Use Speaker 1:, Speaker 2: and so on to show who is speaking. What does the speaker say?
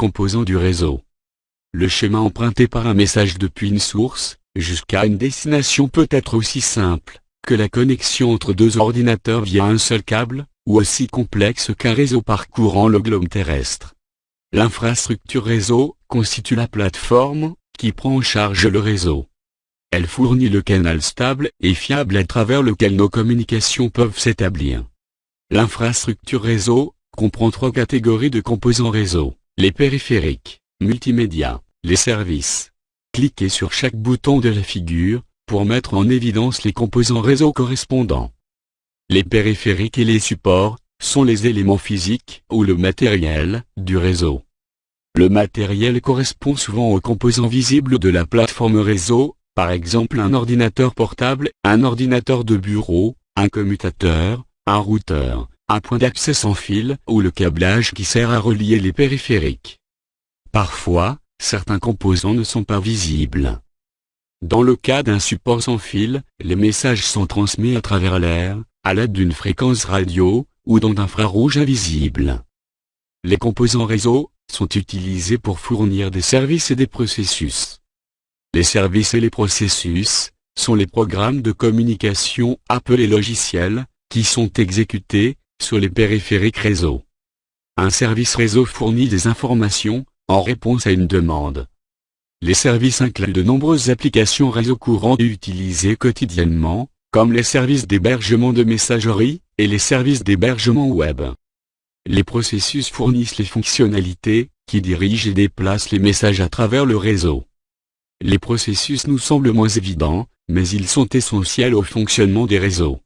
Speaker 1: composants du réseau. Le schéma emprunté par un message depuis une source, jusqu'à une destination peut être aussi simple que la connexion entre deux ordinateurs via un seul câble, ou aussi complexe qu'un réseau parcourant le globe terrestre. L'infrastructure réseau constitue la plateforme qui prend en charge le réseau. Elle fournit le canal stable et fiable à travers lequel nos communications peuvent s'établir. L'infrastructure réseau comprend trois catégories de composants réseau: les périphériques, multimédia, les services. Cliquez sur chaque bouton de la figure pour mettre en évidence les composants réseau correspondants. Les périphériques et les supports sont les éléments physiques ou le matériel du réseau. Le matériel correspond souvent aux composants visibles de la plateforme réseau, par exemple un ordinateur portable, un ordinateur de bureau, un commutateur, un routeur, un point d'accès sans fil ou le câblage qui sert à relier les périphériques. Parfois, certains composants ne sont pas visibles. Dans le cas d'un support sans fil, les messages sont transmis à travers l'air, à l'aide d'une fréquence radio, ou d'ondes infrarouges invisibles. Les composants réseau sont utilisés pour fournir des services et des processus. Les services et les processus sont les programmes de communication appelés logiciels, qui sont exécutés sur les périphériques réseau. Un service réseau fournit des informations en réponse à une demande. Les services incluent de nombreuses applications réseau courantes utilisées quotidiennement, comme les services d'hébergement de messagerie et les services d'hébergement web. Les processus fournissent les fonctionnalités qui dirigent et déplacent les messages à travers le réseau. Les processus nous semblent moins évidents, mais ils sont essentiels au fonctionnement des réseaux.